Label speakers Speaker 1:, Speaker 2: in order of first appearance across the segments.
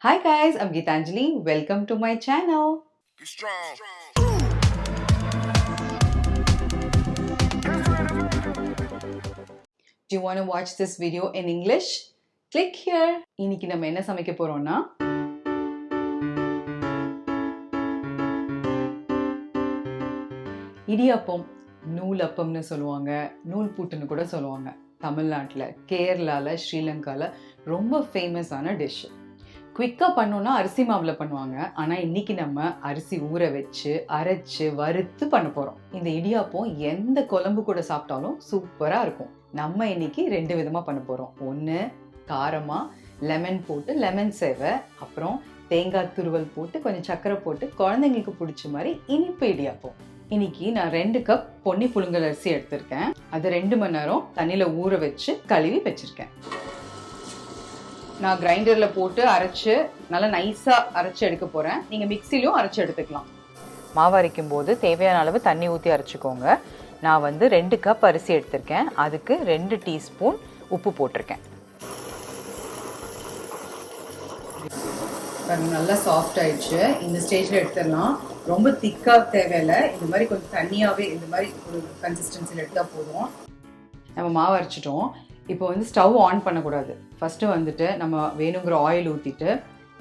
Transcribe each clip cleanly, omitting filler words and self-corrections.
Speaker 1: Hi guys, I'm Geetanjali. Welcome to my channel. Be strong. Do you want to watch this video in English? Click here. இன்னைக்கு நம்ம என்ன சமைக்க போறோம்னா இடியாப்பம், நூலப்பம்னு சொல்லுவாங்க, நூல் புட்டுன்னு கூட சொல்லுவாங்க. தமிழ்நாட்டில், கேரளால, ஸ்ரீலங்கால ரொம்ப ஃபேமஸான டிஷ். குவிக்காக பண்ணோன்னா அரிசி மாவில் பண்ணுவாங்க. ஆனால் இன்றைக்கி நம்ம அரிசி ஊற வச்சு அரைச்சி வறுத்து பண்ண போகிறோம். இந்த இடியாப்பம் எந்த குழம்பு கூட சாப்பிட்டாலும் சூப்பராக இருக்கும். நம்ம இன்னைக்கு 2 விதமாக பண்ண போகிறோம். ஒன்று காரமாக லெமன் போட்டு லெமன் சேவை, அப்புறம் தேங்காய் துருவல் போட்டு கொஞ்சம் சர்க்கரை போட்டு குழந்தைங்களுக்கு பிடிச்ச மாதிரி இனிப்பு இடியாப்பம். இன்னைக்கு நான் 2 கப் பொன்னி புழுங்கல் அரிசி எடுத்திருக்கேன். அது 2 மணி நேரம் தண்ணியில் ஊற வச்சு கழுவி வச்சுருக்கேன். நான் கிரைண்டரில் போட்டு அரைச்சி நல்லா நைஸாக அரைச்சி எடுக்க போகிறேன். நீங்கள் மிக்சிலையும் அரைச்சி எடுத்துக்கலாம். மாவு அரைக்கும் போது தேவையான அளவு தண்ணி ஊற்றி அரைச்சிக்கோங்க. நான் 2 கப் அரிசி எடுத்திருக்கேன். அதுக்கு 2 டீஸ்பூன் உப்பு போட்டிருக்கேன். நல்லா சாஃப்ட் ஆயிடுச்சு. இந்த ஸ்டேஜில் எடுத்துடலாம். ரொம்ப திக்காக தேவையில்லை. இந்த மாதிரி கொஞ்சம் தண்ணியாகவே இந்த மாதிரி ஒரு கன்சிஸ்டன்சியில் எடுத்தால் போதும். நம்ம மாவு அரைச்சிட்டோம். இப்போ ஸ்டவ் ஆன் பண்ணக்கூடாது. ஃபஸ்ட்டு நம்ம வேணுங்கிற ஆயில் ஊற்றிட்டு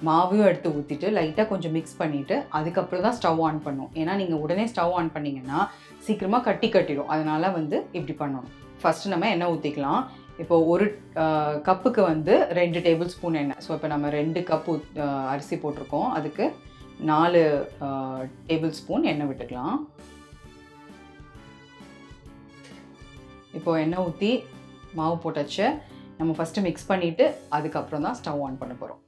Speaker 1: மாவையும் எடுத்து ஊற்றிட்டு லைட்டாக கொஞ்சம் மிக்ஸ் பண்ணிவிட்டு அதுக்கப்புறம் தான் ஸ்டவ் ஆன் பண்ணணும். ஏன்னா நீங்கள் உடனே ஸ்டவ் ஆன் பண்ணிங்கன்னா சீக்கிரமாக கட்டிடும். அதனால் இப்படி பண்ணணும். ஃபஸ்ட்டு நம்ம எண்ணெய் ஊற்றிக்கலாம். இப்போ ஒரு கப்புக்கு 2 டேபிள் ஸ்பூன் எண்ணெய். ஸோ இப்போ நம்ம 2 கப்பு அரிசி போட்டிருக்கோம். அதுக்கு 4 டேபிள் ஸ்பூன் எண்ணெய் விட்டுக்கலாம். இப்போது எண்ணெய் ஊற்றி மாவு போட்டாச்சு. நம்ம ஃபஸ்ட்டு மிக்ஸ் பண்ணிவிட்டு அதுக்கப்புறம் தான் ஸ்டவ் ஆன் பண்ண போகிறோம்.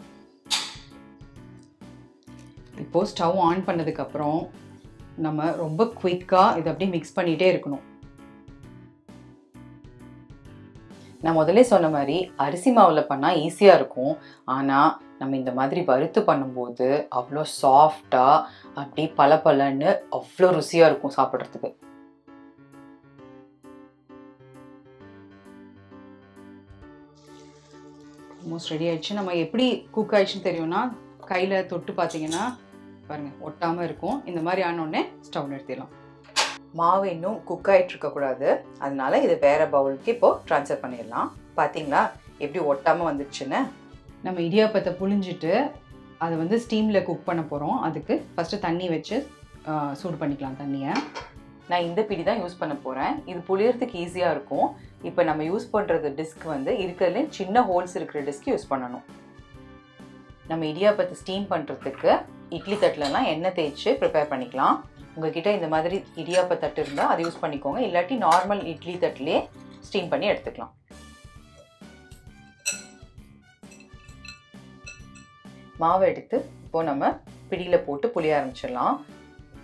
Speaker 1: இப்போது ஸ்டவ் ஆன் பண்ணதுக்கப்புறம் நம்ம ரொம்ப குயிக்காக இதை அப்படியே மிக்ஸ் பண்ணிகிட்டே இருக்கணும். நான் முதல்ல சொன்ன மாதிரி அரிசி மாவில் பண்ணால் ஈஸியாக இருக்கும். ஆனால் நம்ம இந்த மாதிரி வறுத்து பண்ணும்போது அவ்வளோ சாஃப்டாக அப்படி பலன்னு அவ்வளோ ருசியாக இருக்கும் சாப்பிட்றதுக்கு. ஆல்மோஸ்ட் ரெடி ஆகிடுச்சு. நம்ம எப்படி குக் ஆகிடுச்சுன்னு தெரியும்னா கையில் தொட்டு பார்த்தீங்கன்னா பாருங்கள் ஒட்டாமல் இருக்கும். இந்த மாதிரி ஆனோடனே ஸ்டவ் நிறுத்திடலாம். மாவு இன்னும் குக் ஆகிட்டு இருக்கக்கூடாது. அதனால இது வேறு பவுலுக்கு இப்போது ட்ரான்ஸ்ஃபர் பண்ணிடலாம். பார்த்தீங்களா எப்படி ஒட்டாமல் வந்துடுச்சுன்னு. நம்ம இடியாப்பத்தை புழிஞ்சிட்டு அதை ஸ்டீமில் குக் பண்ண போகிறோம். அதுக்கு ஃபஸ்ட்டு தண்ணி வச்சு சூடு பண்ணிக்கலாம் தண்ணியை. நான் இந்த பிடி தான் யூஸ் பண்ண போகிறேன். இது புளியறதுக்கு ஈஸியாக இருக்கும். இப்போ நம்ம யூஸ் பண்ணுறது டிஸ்க் இருக்கிறதுலே சின்ன ஹோல்ஸ் இருக்கிற டிஸ்க் யூஸ் பண்ணணும். நம்ம இடியாப்பத்தை ஸ்டீம் பண்ணுறதுக்கு இட்லி தட்டிலலாம் எண்ணெய் தேய்ச்சி ப்ரிப்பேர் பண்ணிக்கலாம். உங்ககிட்ட இந்த மாதிரி இடியாப்ப தட்டு இருந்தால் அதை யூஸ் பண்ணிக்கோங்க. இல்லாட்டி நார்மல் இட்லி தட்டிலே ஸ்டீம் பண்ணி எடுத்துக்கலாம். மாவை எடுத்து இப்போது நம்ம பிடியில் போட்டு புளிய ஆரம்பிச்சிடலாம்.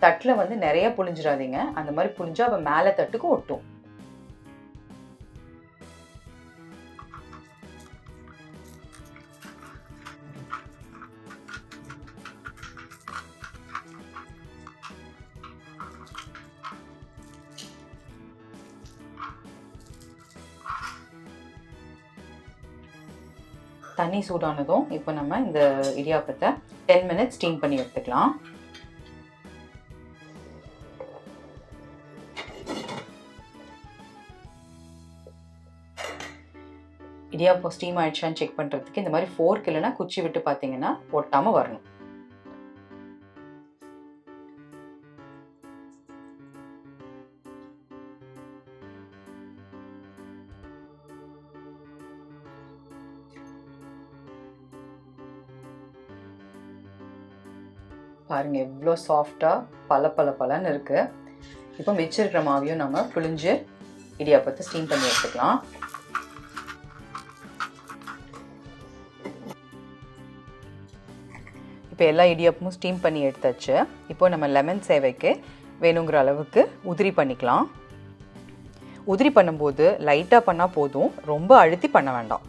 Speaker 1: தட்டில் நிறைய புளிஞ்சிடாதீங்க. அந்த மாதிரி புளிஞ்சா அப்போ மேலே தட்டுக்கு ஒட்டும். தண்ணி சூடானதும் இப்போ நம்ம இந்த இடியாப்பத்தை 10 மினிட்ஸ் ஸ்டீம் பண்ணி எடுத்துக்கலாம். இடியாப்பம் ஸ்டீம் ஆயிடுச்சான்னு செக் பண்ணுறதுக்கு இந்த மாதிரி ஃபோர்க் இல்லைன்னா குச்சி விட்டு பார்த்தீங்கன்னா ஒட்டாமல் வரணும். பாருங்கள் எவ்வளோ சாஃப்டாக பலன்னு இருக்குது. இப்போ மிச்சம் இருக்கிற மாவையும் நம்ம புழிஞ்சு இடியாப்பத்தை ஸ்டீம் பண்ணி எடுத்துக்கலாம். இப்போ எல்லா இடியாப்பமும் ஸ்டீம் பண்ணி எடுத்தாச்சு. இப்போ நம்ம லெமன் சேவைக்கு வேணுங்கிற அளவுக்கு உதிரி பண்ணிக்கலாம். உதிரி பண்ணும்போது லைட்டாக பண்ணால் போதும், ரொம்ப அழுத்தி பண்ண வேண்டாம்.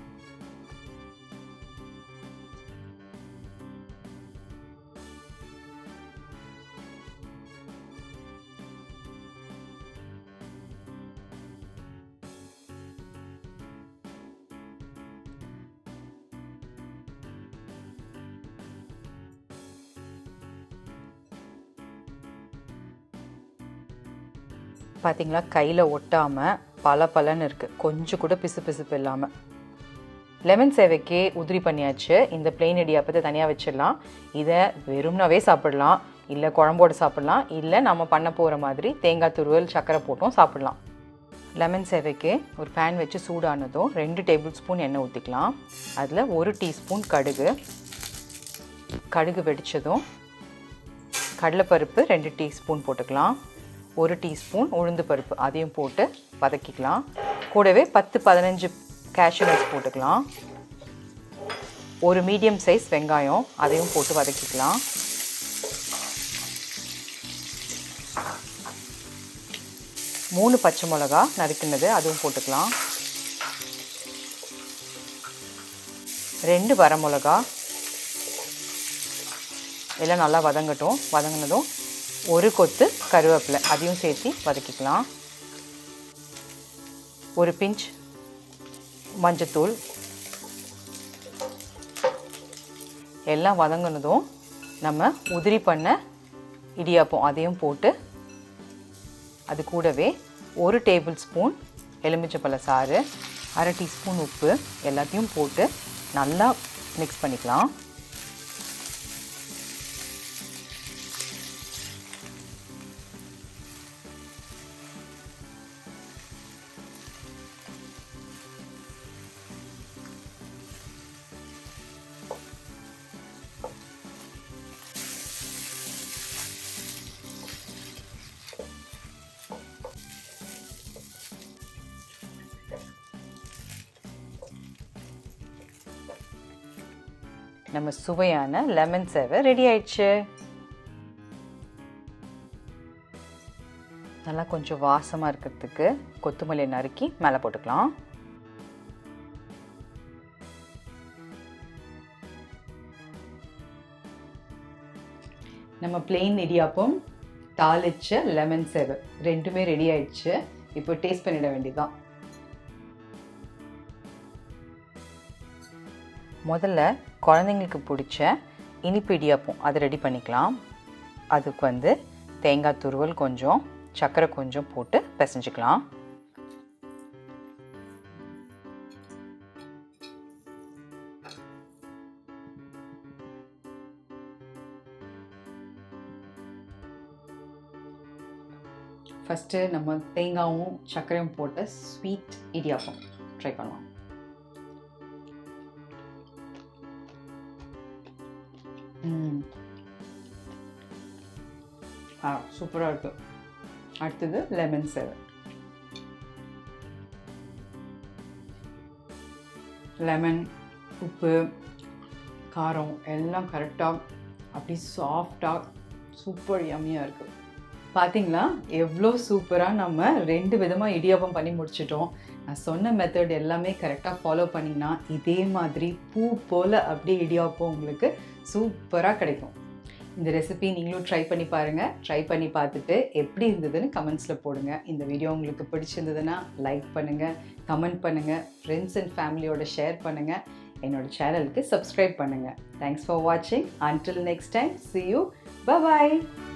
Speaker 1: பார்த்தீங்களா, கையில் ஒட்டாமல் பலன்னு இருக்குது, கொஞ்சம் கூட பிசுப்பு இல்லாமல். லெமன் சேவைக்கு உதிரி பண்ணியாச்சு. இந்த பிளெயின் இடியாப்பத்தை தனியாக வச்சிடலாம். இதை வெறும்னாவே சாப்பிடலாம், இல்லை குழம்போடு சாப்பிட்லாம், இல்லை நம்ம பண்ண போகிற மாதிரி தேங்காய் துருவல் சர்க்கரை போட்டும் சாப்பிட்லாம். லெமன் சேவைக்கு ஒரு பேன் வச்சு சூடானதும் 2 டேபிள் ஸ்பூன் எண்ணெய் ஊற்றிக்கலாம். அதில் 1 டீஸ்பூன் கடுகு வெடித்ததும் கடலைப்பருப்பு 2 டீஸ்பூன் போட்டுக்கலாம். 1 டீஸ்பூன் உளுந்து பருப்பு அதையும் போட்டு வதக்கிக்கலாம். கூடவே 10-15 கேஷ்யூ நட்ஸ் போட்டுக்கலாம். ஒரு மீடியம் சைஸ் வெங்காயம் அதையும் போட்டு வதக்கிக்கலாம். மூணு பச்சை மிளகா நறுக்கினது அதுவும் போட்டுக்கலாம். 2 வரமிளகா எல்லாம் நல்லா வதங்கட்டும். வதங்கினதும் 1 கொத்து கருவேப்பிலை அதையும் சேர்த்து வதக்கிக்கலாம். 1 பிஞ்ச் மஞ்சத்தூள் எல்லாம் வதங்கினதும் நம்ம உதிரி பண்ண இடியாப்பம் அதையும் போட்டு, அது கூடவே 1 டேபிள் ஸ்பூன் எலுமிச்சப்பழ சாறு, 1/2 டீஸ்பூன் உப்பு எல்லாத்தையும் போட்டு நல்லா மிக்ஸ் பண்ணிக்கலாம். நம்ம சுவையான லெமன் சேவை ரெடி ஆயிடுச்சு. நல்லா கொஞ்சம் வாசமாக இருக்கிறதுக்கு கொத்தமல்லி நறுக்கி மேலே போட்டுக்கலாம். நம்ம பிளெயின் இடியாப்பம், தாளிச்ச லெமன் சேவை ரெண்டுமே ரெடி ஆயிடுச்சு. இப்போ டேஸ்ட் பண்ணிட வேண்டியதுதான். முதல்ல குழந்தைங்களுக்கு பிடிச்ச இனிப்பு இடியாப்பம் அதை ரெடி பண்ணிக்கலாம். அதுக்கு தேங்காய் துருவல் கொஞ்சம், சர்க்கரை கொஞ்சம் போட்டு பிசைஞ்சிக்கலாம். ஃபஸ்ட்டு நம்ம தேங்காயும் சர்க்கரையும் போட்டு ஸ்வீட் இடியாப்பம் ட்ரை பண்ணுவோம். சூப்பராக இருக்கு. அடுத்தது லெமன் சேவை. லெமன், உப்பு, காரம் எல்லாம் கரெக்டாக அப்படி சாஃப்டாக சூப்பர் யம்மியாக இருக்குது. பார்த்தீங்களா எவ்வளோ சூப்பராக நம்ம 2 விதமாக இடியாப்பம் பண்ணி முடிச்சிட்டோம். நான் சொன்ன மெத்தட் எல்லாமே கரெக்டாக ஃபாலோ பண்ணிங்கன்னா இதே மாதிரி பூ போல் அப்படியே இடியாப்பம் உங்களுக்கு சூப்பராக கிடைக்கும். இந்த ரெசிபி நீங்களும் ட்ரை பண்ணி பாருங்கள். ட்ரை பண்ணி பார்த்துட்டு எப்படி இருந்ததுன்னு கமெண்ட்ஸில் போடுங்க. இந்த வீடியோ உங்களுக்கு பிடிச்சிருந்ததுன்னா லைக் பண்ணுங்கள், கமெண்ட் பண்ணுங்கள், ஃப்ரெண்ட்ஸ் அண்ட் ஃபேமிலியோட ஷேர் பண்ணுங்கள், என்னோட சேனலுக்கு சப்ஸ்கிரைப் பண்ணுங்கள். தேங்க்ஸ் ஃபார் வாட்சிங். Until next time, see you. Bye bye.